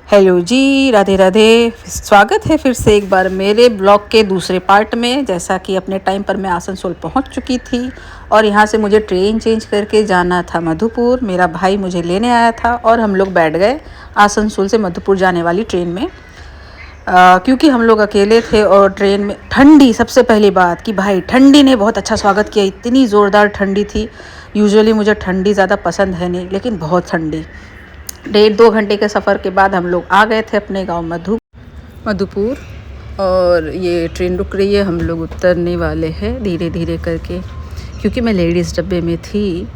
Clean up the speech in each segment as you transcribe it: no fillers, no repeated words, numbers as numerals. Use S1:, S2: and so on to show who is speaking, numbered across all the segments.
S1: Hello जी, राधे राधे। स्वागत है फिर से एक बार मेरे ब्लॉग के दूसरे पार्ट में। जैसा कि अपने टाइम पर मैं आसनसोल पहुंच चुकी थी और यहां से मुझे ट्रेन चेंज करके जाना था मधुपुर। मेरा भाई मुझे लेने आया था और हम लोग बैठ गए आसनसोल से मधुपुर जाने वाली ट्रेन में। क्योंकि हम लोग अकेले थे और ट्रेन में ठंडी, सबसे पहली बात कि भाई ठंडी ने बहुत अच्छा स्वागत किया। इतनी ज़ोरदार ठंडी थी। यूजुअली मुझे ठंडी ज़्यादा पसंद है नहीं, लेकिन बहुत ठंडी। 1.5-2 घंटे के सफ़र के बाद हम लोग आ गए थे अपने गांव मधुपुर। और ये ट्रेन रुक रही है, हम लोग उतरने वाले हैं धीरे धीरे करके। क्योंकि मैं लेडीज़ डब्बे में थी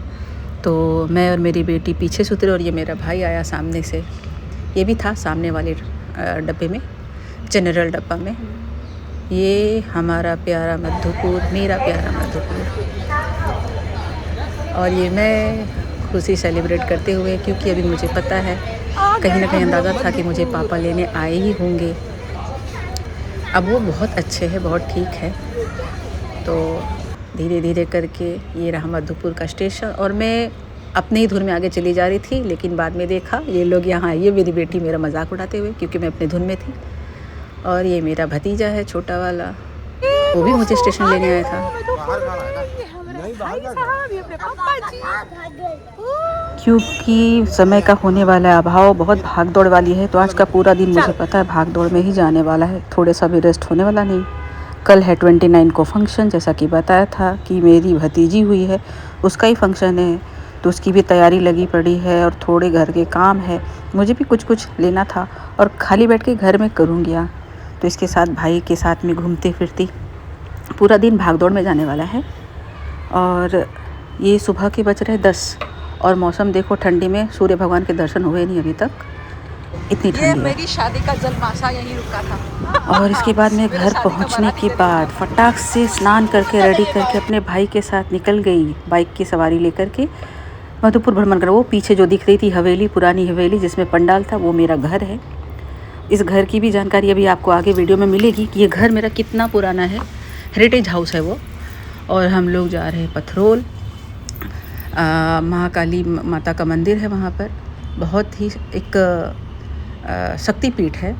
S1: तो मैं और मेरी बेटी पीछे से उतरे और ये मेरा भाई आया सामने से। ये भी था सामने वाले डब्बे में, जनरल डब्बा में। ये हमारा प्यारा मधुपुर, मेरा प्यारा मधुपुर। और ये मैं खुशी सेलिब्रेट करते हुए, क्योंकि अभी मुझे पता है, कहीं ना कहीं अंदाज़ा था कि मुझे पापा लेने आए ही होंगे। अब वो बहुत अच्छे हैं, बहुत ठीक है। तो धीरे धीरे करके ये रहा मधुपुर का स्टेशन और मैं अपने ही धुन में आगे चली जा रही थी। लेकिन बाद में देखा ये लोग यहाँ आई है, मेरी बेटी मेरा मजाक उड़ाते हुए, क्योंकि मैं अपने धुन में थी। और ये मेरा भतीजा है छोटा वाला, वो भी मुझे स्टेशन लेने आया था। क्योंकि समय का होने वाला है अभाव, बहुत भाग दौड़ वाली है। तो आज का पूरा दिन मुझे पता है भाग दौड़ में ही जाने वाला है, थोड़े सा भी रेस्ट होने वाला नहीं। कल है 29 को फंक्शन, जैसा कि बताया था कि मेरी भतीजी हुई है, उसका ही फंक्शन है। तो उसकी भी तैयारी लगी पड़ी है और थोड़े घर के काम है, मुझे भी कुछ कुछ लेना था और खाली बैठ के घर में करूँगी। तो इसके साथ भाई के साथ में घूमते फिरती पूरा दिन भाग दौड़ में जाने वाला है। और ये सुबह के बज रहे 10 और मौसम देखो, ठंडी में सूर्य भगवान के दर्शन हुए नहीं अभी तक, इतनी ठंडी है।
S2: मेरी शादी का जलमासा यहीं रुका था।
S1: और इसके बाद मैं घर पहुंचने के बाद फटाक से स्नान करके रेडी करके अपने भाई के साथ निकल गई, बाइक की सवारी लेकर के मधुपुर भ्रमण कर। वो पीछे जो दिख रही थी हवेली, पुरानी हवेली जिसमें पंडाल था, वो मेरा घर है। इस घर की भी जानकारी अभी आपको आगे वीडियो में मिलेगी कि ये घर मेरा कितना पुराना है। हेरिटेज हाउस है वो। और हम लोग जा रहे हैं पथरोल। महाकाली माता का मंदिर है वहाँ पर, बहुत ही एक शक्तिपीठ है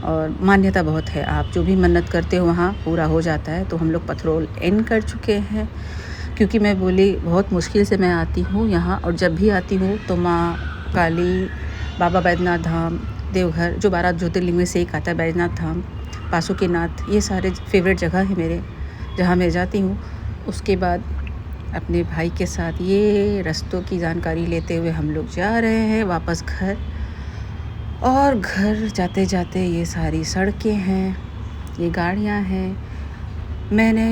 S1: और मान्यता बहुत है। आप जो भी मन्नत करते हो वहाँ पूरा हो जाता है। तो हम लोग पथरोल एंड कर चुके हैं, क्योंकि मैं बोली बहुत मुश्किल से मैं आती हूँ यहाँ। और जब भी आती हूँ तो माँ काली, बाबा बैद्यनाथ धाम, देवघर, जो 12 ज्योतिर्लिंग में से एक आता है, बैद्यनाथ धाम, बासुकीनाथ, ये सारे फेवरेट जगह है मेरे, जहाँ मैं जाती हूँ। उसके बाद अपने भाई के साथ ये रास्तों की जानकारी लेते हुए हम लोग जा रहे हैं वापस घर। और घर जाते जाते ये सारी सड़कें हैं, ये गाड़ियाँ हैं। मैंने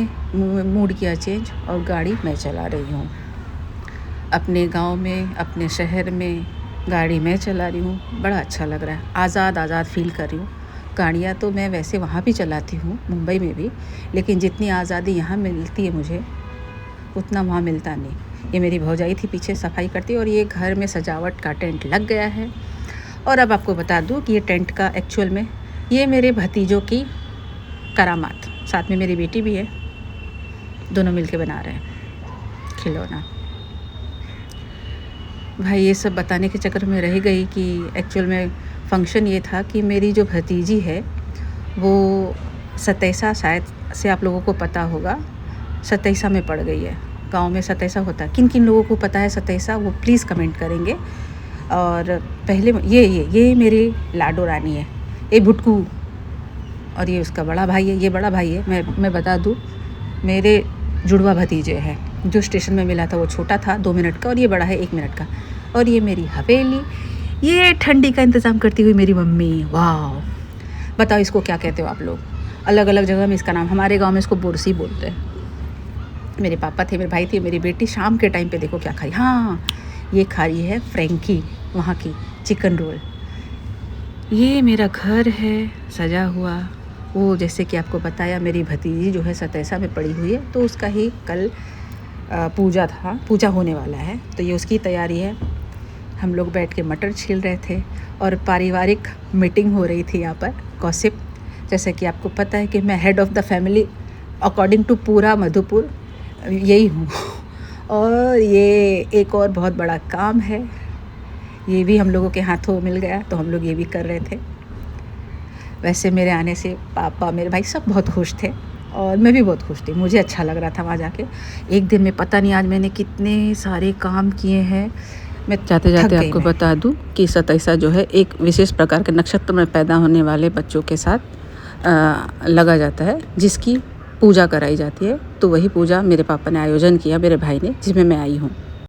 S1: मूड किया चेंज और गाड़ी मैं चला रही हूँ। अपने गांव में, अपने शहर में गाड़ी मैं चला रही हूँ, बड़ा अच्छा लग रहा है। आज़ाद फील कर रही हूँ। गाड़ियाँ तो मैं वैसे वहाँ भी चलाती हूँ, मुंबई में भी, लेकिन जितनी आज़ादी यहाँ मिलती है मुझे, उतना वहाँ मिलता नहीं। ये मेरी भौजाई थी पीछे सफाई करती, और ये घर में सजावट का टेंट लग गया है। और अब आपको बता दूँ कि ये टेंट का एक्चुअल में ये मेरे भतीजों की करामात, साथ में मेरी बेटी भी है, दोनों मिलके बना रहे हैं खिलौना। भाई ये सब बताने के चक्कर में रह गई कि एक्चुअल में फंक्शन ये था कि मेरी जो भतीजी है वो सतैसा, शायद से आप लोगों को पता होगा, सतैसा में पड़ गई है। गांव में सतैसा होता है। किन किन लोगों को पता है सतैसा, वो प्लीज़ कमेंट करेंगे। और पहले ये मेरी लाडो रानी है, ये भुटकू, और ये उसका बड़ा भाई है, ये बड़ा भाई है। मैं बता दूँ, मेरे जुड़वा भतीजे हैं। जो स्टेशन में मिला था वो छोटा था 2 मिनट का, और ये बड़ा है 1 मिनट का। और ये मेरी हवेली, ये ठंडी का इंतज़ाम करती हुई मेरी मम्मी। वाह, बताओ इसको क्या कहते हो आप लोग? अलग अलग जगह में इसका नाम, हमारे गांव में इसको बोरसी बोलते हैं। मेरे पापा थे, मेरे भाई थे, मेरी बेटी शाम के टाइम पे देखो क्या खाई। हाँ, ये खा रही है फ्रैंकी, वहाँ की चिकन रोल। ये मेरा घर है सजा हुआ। वो जैसे कि आपको बताया, मेरी भतीजी जो है सतैसा में पड़ी हुई है, तो उसका ही कल पूजा होने वाला है, तो ये उसकी तैयारी है। हम लोग बैठ के मटर छील रहे थे और पारिवारिक मीटिंग हो रही थी यहाँ पर, गॉसिप। जैसे कि आपको पता है कि मैं head of the family according to पूरा मधुपुर यही हूँ। और ये एक और बहुत बड़ा काम है ये भी हम लोगों के हाथों मिल गया तो हम लोग ये भी कर रहे थे। वैसे मेरे आने से पापा, मेरे भाई सब बहुत खुश थे और मैं भी बहुत खुश थी। मुझे अच्छा लग रहा था वहाँ जाके। एक दिन में पता नहीं आज मैंने कितने सारे काम किए हैं। मैं जाते जाते आपको बता दूं कि सतैसा जो है एक विशेष प्रकार के नक्षत्र में पैदा होने वाले बच्चों के साथ लगा जाता है, जिसकी पूजा कराई जाती है। तो वही पूजा मेरे पापा ने आयोजन किया, मेरे भाई ने, जिसमें मैं आई हूँ।